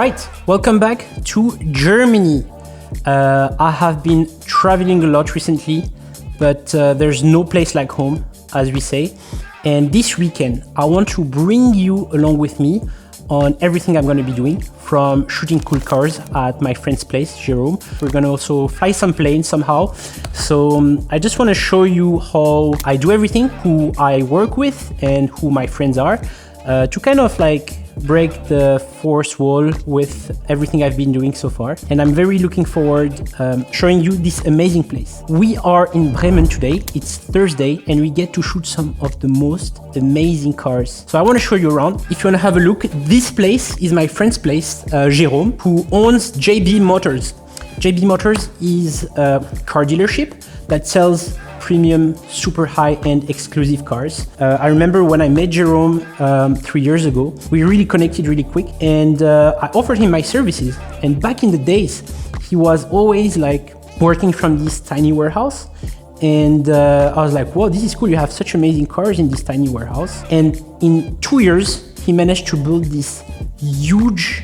right, welcome back to Germany. I have been traveling a lot recently, but there's no place like home, as we say. And this weekend, I want to bring you along with me on everything I'm going to be doing, from shooting cool cars at my friend's place, Jerome. We're going to also fly some planes somehow. So I just want to show you how I do everything, who I work with and who my friends are, to kind of like break the fourth wall with everything I've been doing so far. And I'm very looking forward showing you this amazing place. We are in Bremen today. It's Thursday and we get to shoot some of the most amazing cars. So I want to show you around. If you want to have a look, this place is my friend's place, Jerome, who owns JB Motors. JB Motors is a car dealership that sells premium, super high-end exclusive cars. I remember when I met Jerome 3 years ago, we really connected really quick, and I offered him my services. And back in the days, he was always like working from this tiny warehouse. And I was like, wow, this is cool. You have such amazing cars in this tiny warehouse. And in 2 years, he managed to build this huge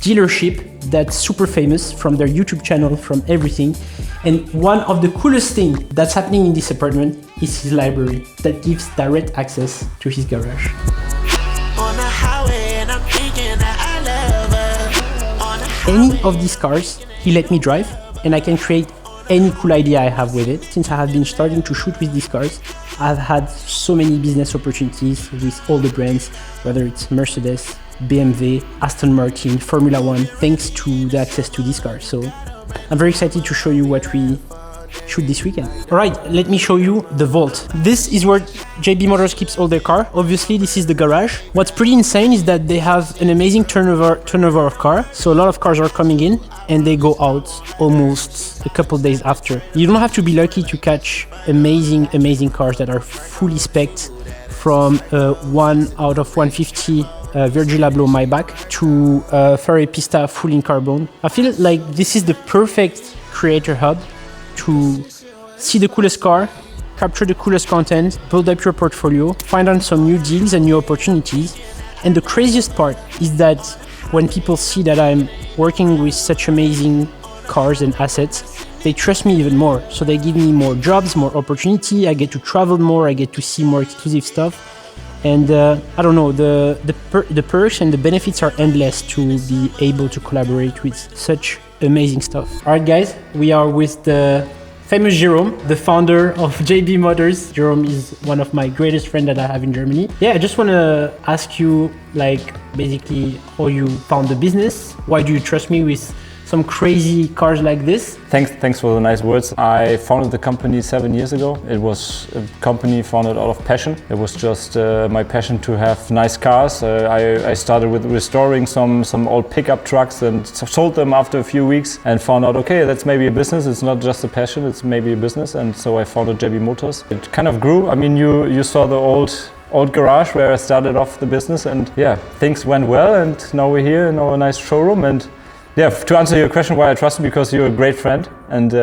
dealership that's super famous, from their YouTube channel, from everything. And one of the coolest things that's happening in this apartment is his library that gives direct access to his garage. Any of these cars he let me drive, and I can create any cool idea I have with it. Since I have been starting to shoot with these cars, I've had so many business opportunities with all the brands, whether it's Mercedes, BMW, Aston Martin, Formula One, thanks to the access to these cars. So I'm very excited to show you what we shoot this weekend. All right, let me show you the vault. This is where JB Motors keeps all their car. Obviously, this is the garage. What's pretty insane is that they have an amazing turnover of car. So a lot of cars are coming in and they go out almost a couple days after. You don't have to be lucky to catch amazing cars that are fully spec'd, from 1 out of 150 Virgil Abloh Maybach to Ferrari Pista full in carbon. I feel like this is the perfect creator hub to see the coolest car, capture the coolest content, build up your portfolio, find out some new deals and new opportunities. And the craziest part is that when people see that I'm working with such amazing cars and assets, they trust me even more. So they give me more jobs, more opportunity. I get to travel more. I get to see more exclusive stuff. And I don't know, the perks and the benefits are endless to be able to collaborate with such amazing stuff. All right, guys, we are with the famous Jerome, the founder of JB Motors. Jerome is one of my greatest friends that I have in Germany. Yeah, I just want to ask you, like, basically how you found the business. Why do you trust me with some crazy cars like this? Thanks for the nice words. I founded the company 7 years ago. It was a company founded out of passion. It was just my passion to have nice cars. I started with restoring some old pickup trucks and sold them after a few weeks, and found out, okay, that's maybe a business. It's not just a passion, it's maybe a business. And so I founded JB Motors. It kind of grew. I mean, you saw the old garage where I started off the business, and yeah, things went well, and now we're here in our nice showroom. And yeah, to answer your question, why I trust you, because you're a great friend, and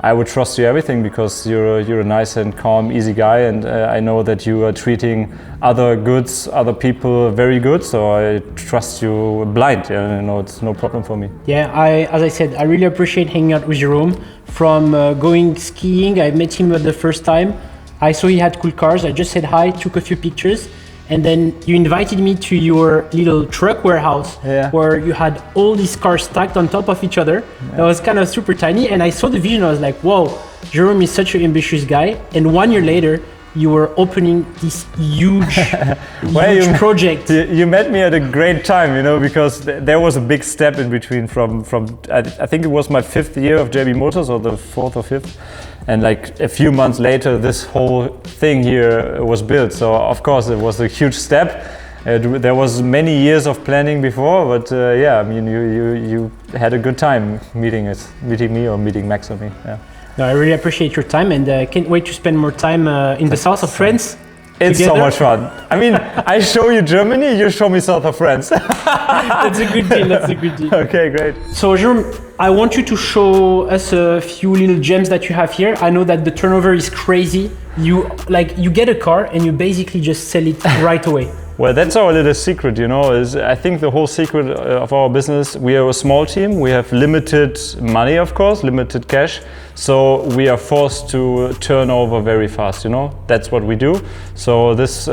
I would trust you everything because you're a nice and calm, easy guy, and I know that you are treating other people very good, so I trust you blind. Yeah, you know, it's no problem for me. Yeah, as I said, I really appreciate hanging out with Jerome. From going skiing, I met him for the first time. I saw he had cool cars. I just said hi, took a few pictures. And then you invited me to your little truck warehouse, where you had all these cars stacked on top of each other. That was kind of super tiny. And I saw the vision. I was like, whoa, Jerome is such an ambitious guy. And 1 year later, you were opening this huge project. You met me at a great time, you know, because there was a big step in between from I think it was my 5th year of JB Motors, or the 4th or 5th. And like a few months later, this whole thing here was built. So of course it was a huge step. There was many years of planning before, but yeah, I mean, you had a good time meeting me or meeting Max or me. Yeah. No, I really appreciate your time, and I can't wait to spend more time in the south of France. It's together. So much fun. I mean, I show you Germany, you show me south of France. That's a good deal. Okay, great. So Jerome, I want you to show us a few little gems that you have here. I know that the turnover is crazy. You get a car and you basically just sell it right away. Well, that's our little secret, you know, is I think the whole secret of our business, we are a small team, we have limited money, of course, limited cash, so we are forced to turn over very fast, you know, that's what we do. So this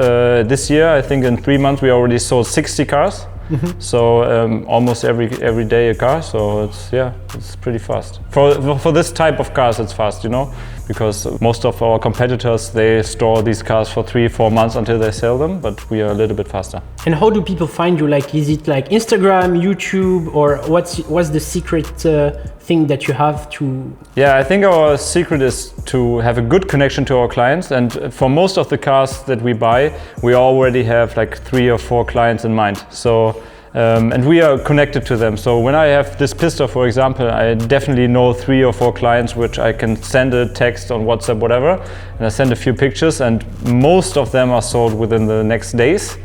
year, I think in 3 months, we already sold 60 cars. So almost every day a car, so it's pretty fast. For this type of cars, it's fast, you know, because most of our competitors, they store these cars for 3-4 months until they sell them, but we are a little bit faster. And how do people find you? Like, is it like Instagram, YouTube, or what's the secret thing that you have to? Yeah, I think our secret is to have a good connection to our clients, and for most of the cars that we buy, we already have like 3 or 4 clients in mind. So. And we are connected to them. So when I have this pista, for example, I definitely know 3 or 4 clients which I can send a text on WhatsApp, whatever, and I send a few pictures, and most of them are sold within the next days.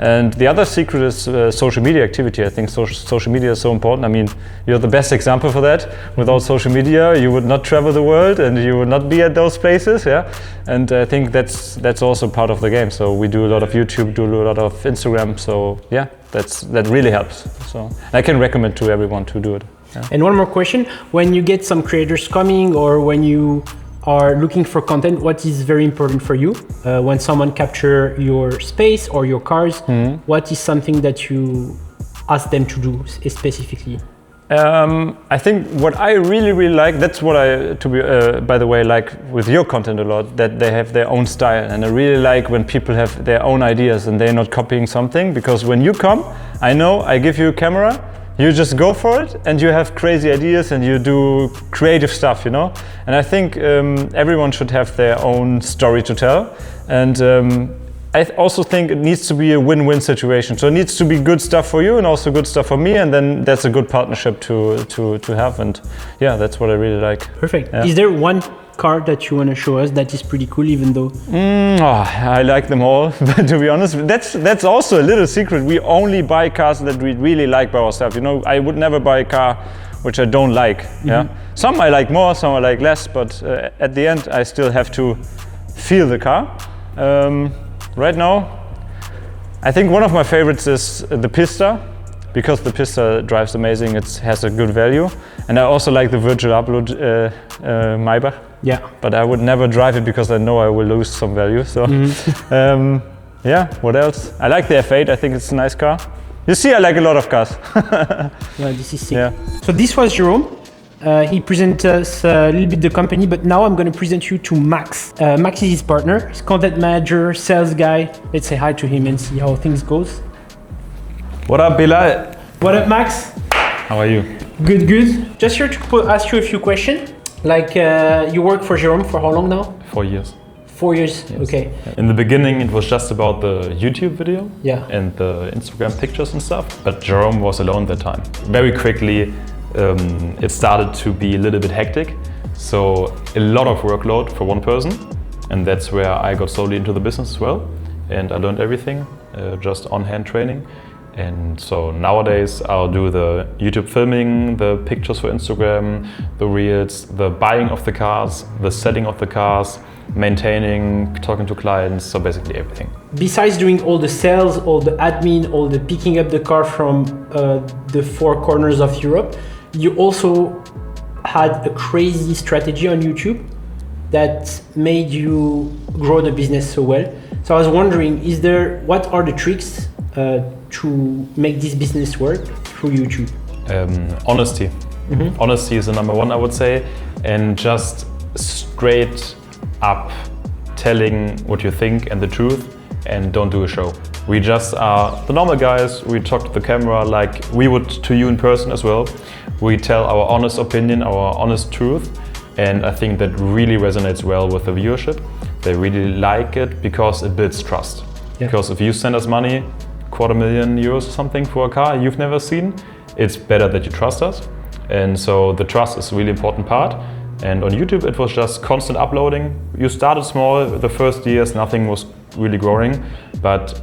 And the other secret is social media activity. I think social media is so important. I mean, you're the best example for that. Without social media, you would not travel the world and you would not be at those places. Yeah, and I think that's also part of the game. So we do a lot of YouTube, do a lot of Instagram. So yeah, that really helps. So I can recommend to everyone to do it. Yeah. And one more question: when you get some creators coming, or when you are looking for content, what is very important for you when someone capture your space or your cars? What is something that you ask them to do specifically? I think what I really like, that's what I, by the way, like with your content a lot, that they have their own style, and I really like when people have their own ideas and they're not copying something, because when you come, I know I give you a camera, you just go for it and you have crazy ideas and you do creative stuff, you know? And I think everyone should have their own story to tell. And I also think it needs to be a win-win situation. So it needs to be good stuff for you and also good stuff for me, and then that's a good partnership to have. And yeah, that's what I really like. Perfect. Yeah. Is there one car that you want to show us that is pretty cool, even though? I like them all, but to be honest, that's also a little secret. We only buy cars that we really like by ourselves. You know, I would never buy a car which I don't like. Yeah, some I like more, some I like less, but at the end I still have to feel the car. Right now, I think one of my favorites is the Pista, because the Pista drives amazing. It has a good value, and I also like the virtual upload Maybach. Yeah, but I would never drive it because I know I will lose some value. So, yeah. What else? I like the F8. I think it's a nice car. You see, I like a lot of cars. yeah, this is sick. Yeah. So this was Jerome. He presented us a little bit the company, but now I'm going to present you to Max. Max is his partner. He's content manager, sales guy. Let's say hi to him and see how things goes. What up, Bilal? What up, Max? How are you? Good, good. Just here to ask you a few questions. Like, you work for Jerome for how long now? 4 years. 4 years, yes. Okay. In the beginning, it was just about the YouTube video and the Instagram pictures and stuff, but Jerome was alone that time. Very quickly, it started to be a little bit hectic, so a lot of workload for one person, and that's where I got slowly into the business as well, and I learned everything, just on-hand training. And so nowadays I'll do the YouTube filming, the pictures for Instagram, the reels, the buying of the cars, the selling of the cars, maintaining, talking to clients, so basically everything. Besides doing all the sales, all the admin, all the picking up the car from the 4 corners of Europe, you also had a crazy strategy on YouTube that made you grow the business so well. So I was wondering, what are the tricks to make this business work through YouTube? Honesty. Honesty is the number one, I would say, and just straight up telling what you think and the truth, and don't do a show. We just are the normal guys. We talk to the camera like we would to you in person as well. We tell our honest opinion, our honest truth, and I think that really resonates well with the viewership. They really like it because it builds trust. Yeah. Because if you send us money, €250,000 or something for a car you've never seen, it's better that you trust us. And so the trust is a really important part. And on YouTube it was just constant uploading. You started small, the first years nothing was really growing, but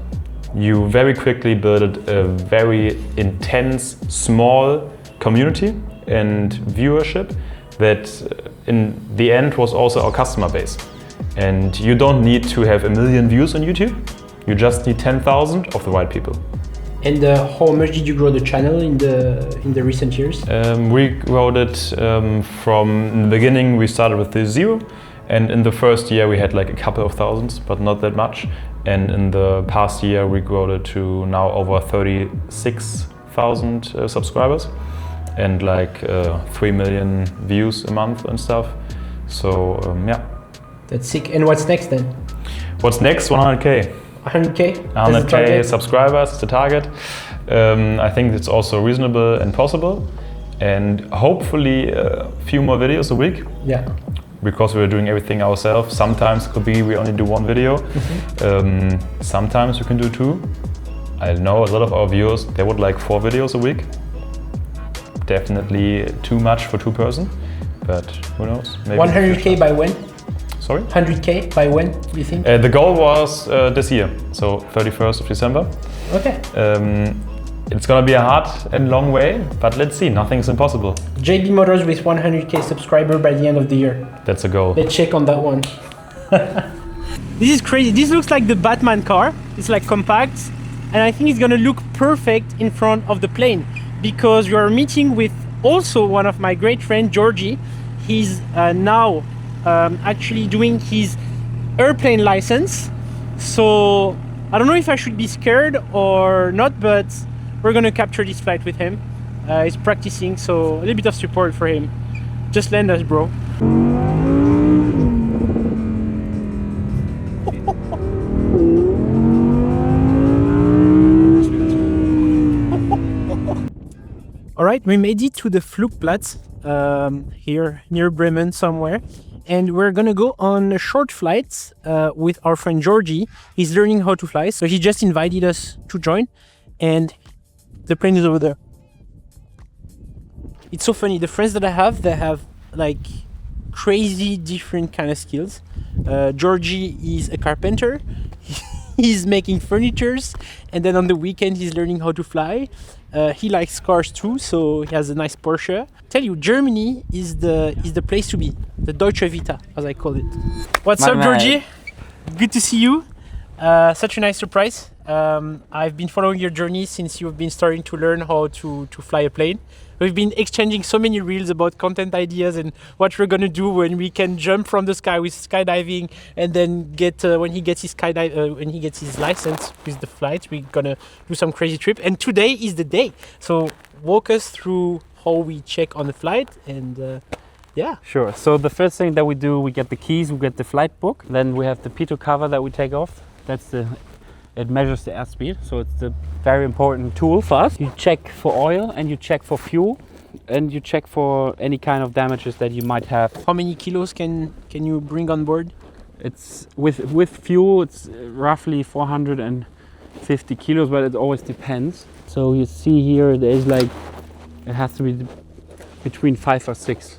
you very quickly built a very intense, small community and viewership that in the end was also our customer base. And you don't need to have 1 million views on YouTube. You just need 10,000 of the right people. And how much did you grow the channel in the recent years? We grew it from the beginning. We started with the 0, and in the first year we had like a couple of thousands, but not that much. And in the past year we grew it to now over 36,000 subscribers, and like 3 million views a month and stuff. So yeah. That's sick. And what's next then? What's next? 100K. 100K? 100K subscribers is the target. I think it's also reasonable and possible. And hopefully a few more videos a week. Yeah. Because we're doing everything ourselves. Sometimes it could be we only do 1 video. Sometimes we can do 2. I know a lot of our viewers, they would like 4 videos a week. Definitely too much for 2 person, but who knows? Maybe 100K by when? Sorry? 100K by when, do you think? The goal was this year, so 31st of December. Okay. It's gonna be a hard and long way, but let's see, nothing's impossible. JB Motors with 100K subscriber by the end of the year. That's a goal. Let's check on that one. This is crazy. This looks like the Batman car. It's like compact, and I think it's gonna look perfect in front of the plane because we are meeting with also one of my great friends, Georgie. He's now actually doing his airplane license. So I don't know if I should be scared or not, but we're gonna capture this flight with him. He's practicing, so a little bit of support for him. Just land us, bro. All right, we made it to the Flugplatz here near Bremen somewhere. And we're gonna go on a short flight with our friend Georgie. He's learning how to fly, so he just invited us to join, and the plane is over there. It's so funny, the friends that I have, they have like crazy different kind of skills. Georgie is a carpenter. He's making furnitures, and then on the weekend he's learning how to fly. He likes cars too, so he has a nice Porsche. Tell you, Germany is the place to be, the Deutsche Vita, as I call it. What's up, Georgie? Good to see you. Such a nice surprise. I've been following your journey since you've been starting to learn how to fly a plane. We've been exchanging so many reels about content ideas and what we're gonna do when we can jump from the sky with skydiving, and then get when he gets his license with the flight, we're gonna do some crazy trip. And today is the day. So walk us through how we check on the flight and yeah. Sure. So the first thing that we do, we get the keys, we get the flight book. Then we have the pitot cover that we take off. It measures the airspeed, so it's a very important tool for us. You check for oil and you check for fuel and you check for any kind of damages that you might have. How many kilos can you bring on board? It's with fuel, it's roughly 450 kilos, but it always depends. So you see here, there's like, it has to be between 5 or 6.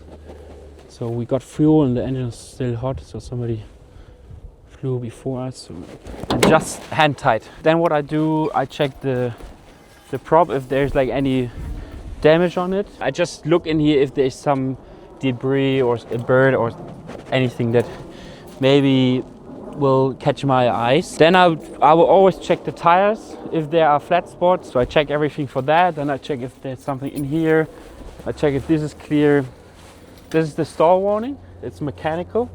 So we got fuel and the engine is still hot, so somebody flew before us, and just hand tight. Then what I do, I check the prop if there's like any damage on it. I just look in here if there's some debris or a bird or anything that maybe will catch my eyes. Then I will always check the tires if there are flat spots, so I check everything for that. Then I check if there's something in here. I check if this is clear. This is the stall warning. It's mechanical,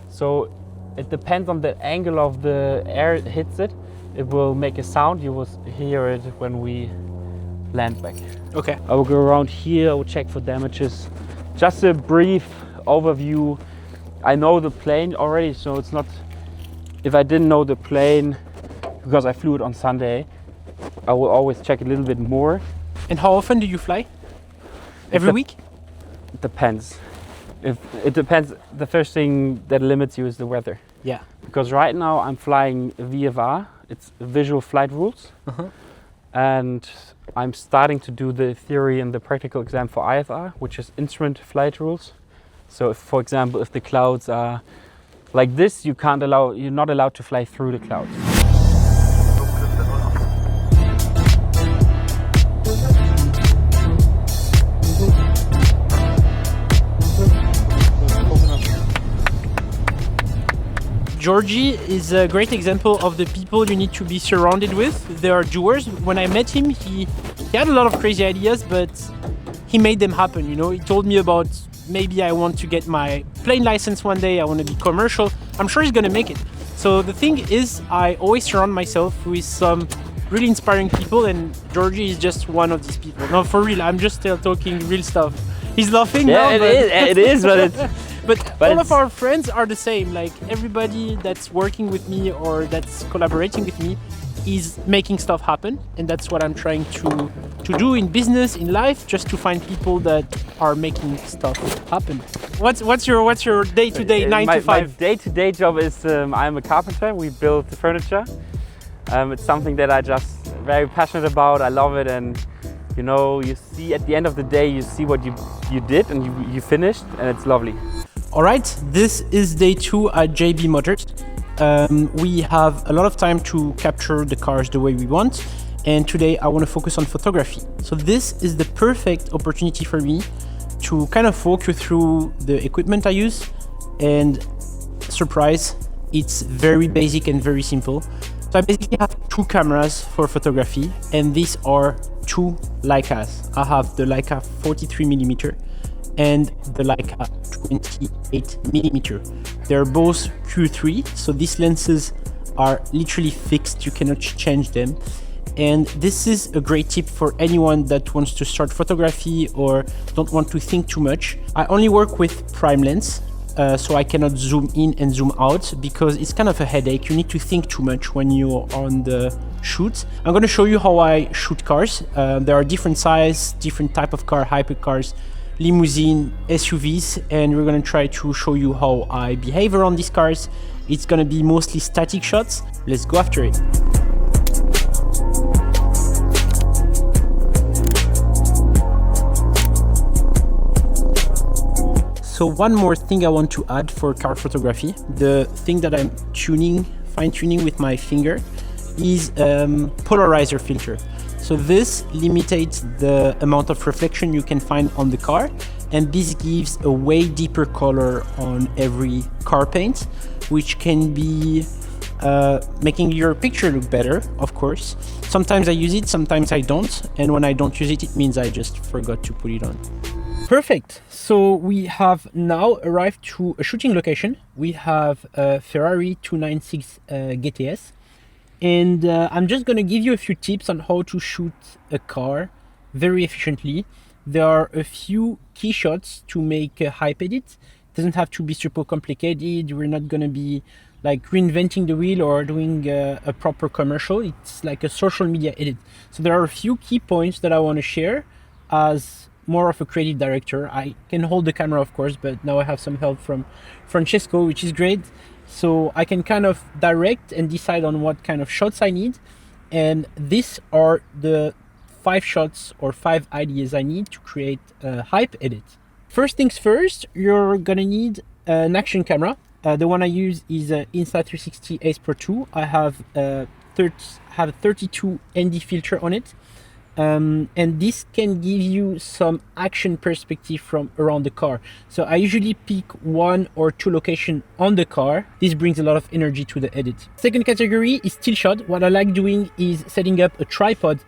so it depends on the angle of the air it hits it. It will make a sound. You will hear it when we land back. Okay. I will go around here. I will check for damages. Just a brief overview. I know the plane already, so it's not. If I didn't know the plane, because I flew it on Sunday, I will always check a little bit more. And how often do you fly? Every week? It depends. It depends. The first thing that limits you is the weather. Yeah. Because right now I'm flying VFR. It's visual flight rules. And I'm starting to do the theory and the practical exam for IFR, which is instrument flight rules. So if, for example, if the clouds are like this, you're not allowed to fly through the clouds. Georgie is a great example of the people you need to be surrounded with. They are doers. When I met him, he had a lot of crazy ideas, but he made them happen. You know, he told me about maybe I want to get my plane license one day. I want to be commercial. I'm sure he's gonna make it. So the thing is, I always surround myself with some really inspiring people, and Georgie is just one of these people. No, for real, I'm just still talking real stuff. He's laughing now. Yeah, it is, but it's... But all of our friends are the same. Like everybody that's working with me or that's collaborating with me is making stuff happen, and that's what I'm trying to do in business, in life, just to find people that are making stuff happen. What's your day-to-day 9 to 5? My day-to-day job is I'm a carpenter. We build the furniture. It's something that I just very passionate about. I love it, and you know, you see at the end of the day, you see what you did and you finished, and it's lovely. All right, this is day 2 at JB Motors. We have a lot of time to capture the cars the way we want, and today I want to focus on photography. So this is the perfect opportunity for me to kind of walk you through the equipment I use, and surprise, it's very basic and very simple. So I basically have 2 cameras for photography, and these are 2 Leicas. I have the Leica 43mm and the Leica 28mm. They're both Q3, so these lenses are literally fixed, you cannot change them. And this is a great tip for anyone that wants to start photography or don't want to think too much. I only work with prime lens, so I cannot zoom in and zoom out because it's kind of a headache. You need to think too much when you're on the shoot. I'm going to show you how I shoot cars. There are different size, different type of car, hypercars, limousine, SUVs, and we're going to try to show you how I behave around these cars. It's going to be mostly static shots. Let's go after it. So one more thing I want to add for car photography, the thing that I'm fine-tuning with my finger is polarizer filter. So this limits the amount of reflection you can find on the car, and this gives a way deeper color on every car paint, which can be making your picture look better, of course. Sometimes I use it, sometimes I don't, and when I don't use it, it means I just forgot to put it on. Perfect. So we have now arrived to a shooting location. We have a Ferrari 296 GTS. And I'm just going to give you a few tips on how to shoot a car very efficiently. There are a few key shots to make a hype edit. It doesn't have to be super complicated. We're not going to be like reinventing the wheel or doing a proper commercial. It's like a social media edit. So there are a few key points that I want to share as more of a creative director. I can hold the camera, of course, but now I have some help from Francesco, which is great. So I can kind of direct and decide on what kind of shots I need. And these are the 5 shots or 5 ideas I need to create a hype edit. First things first, you're gonna need an action camera. The one I use is Insta360 Ace Pro 2. I have a 32 ND filter on it. And this can give you some action perspective from around the car. So I usually pick 1 or 2 locations on the car. This brings a lot of energy to the edit. Second category is still shot. What I like doing is setting up a tripod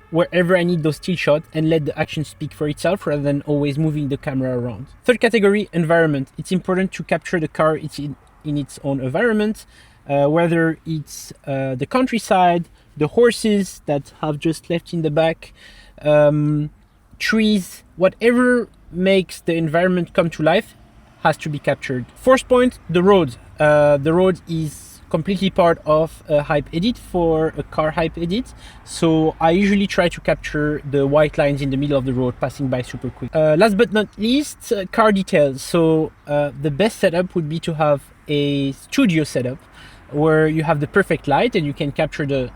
wherever I need those still shots and let the action speak for itself rather than always moving the camera around. Third category, environment. It's important to capture the car in its own environment, whether it's the countryside, the horses that have just left in the back, trees, whatever makes the environment come to life has to be captured. Fourth point, the road. The road is completely part of a hype edit for a car hype edit. So I usually try to capture the white lines in the middle of the road passing by super quick. Last but not least, car details. So the best setup would be to have a studio setup where you have the perfect light and you can capture the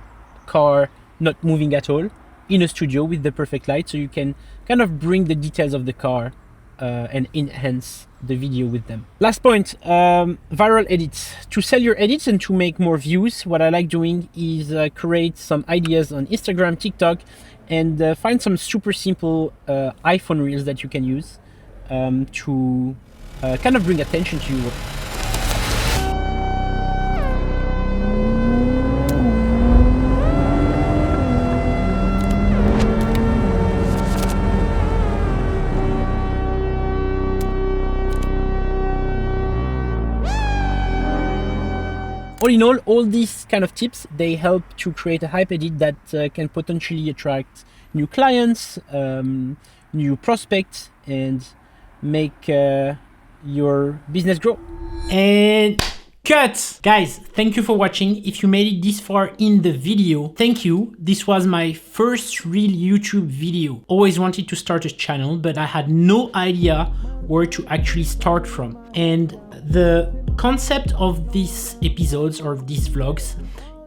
car not moving at all in a studio with the perfect light, so you can kind of bring the details of the car and enhance the video with them. Last point, viral edits. To sell your edits and to make more views, what I like doing is create some ideas on Instagram, TikTok, and find some super simple iPhone reels that you can use to kind of bring attention to your work. all in all these kind of tips, they help to create a hype edit that can potentially attract new clients, new prospects, and make your business grow. And cut! Guys, thank you for watching. If you made it this far in the video, thank you. This was my first real YouTube video. Always wanted to start a channel, but I had no idea where to actually start from. And the concept of these episodes or these vlogs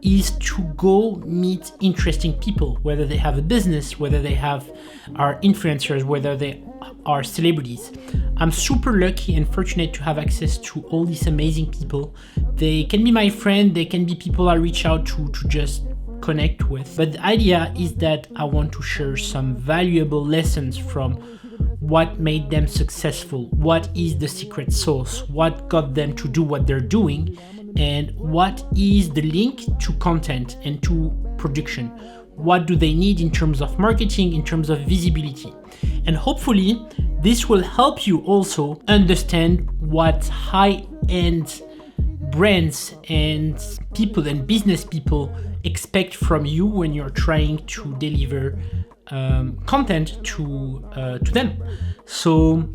is to go meet interesting people, whether they have a business, whether they are influencers, whether they are celebrities. I'm super lucky and fortunate to have access to all these amazing people. They can be my friend, they can be people I reach out to just connect with. But the idea is that I want to share some valuable lessons from what made them successful, what is the secret sauce, what got them to do what they're doing, and what is the link to content and to production. What do they need in terms of marketing, in terms of visibility? And hopefully this will help you also understand what high-end brands and people and business people expect from you when you're trying to deliver content to them. So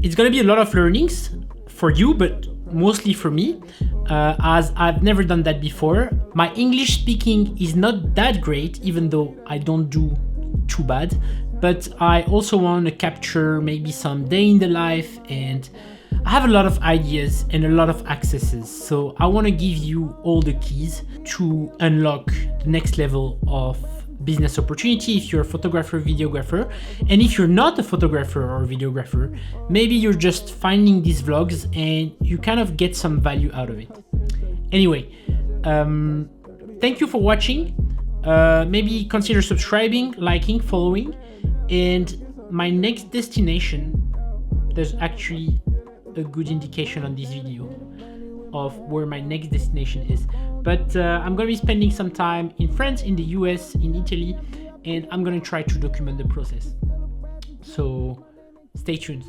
it's gonna be a lot of learnings for you, but mostly for me, as I've never done that before. My English speaking is not that great, even though I don't do too bad, but I also want to capture maybe some day in the life, and I have a lot of ideas and a lot of accesses. So I want to give you all the keys to unlock the next level of business opportunity if you're a photographer, videographer. And if you're not a photographer or videographer, maybe you're just finding these vlogs and you kind of get some value out of it. Anyway, thank you for watching. Maybe consider subscribing, liking, following. And my next destination, there's actually a good indication on this video of where my next destination is. But I'm gonna be spending some time in France, in the US, in Italy, and I'm gonna try to document the process. So stay tuned.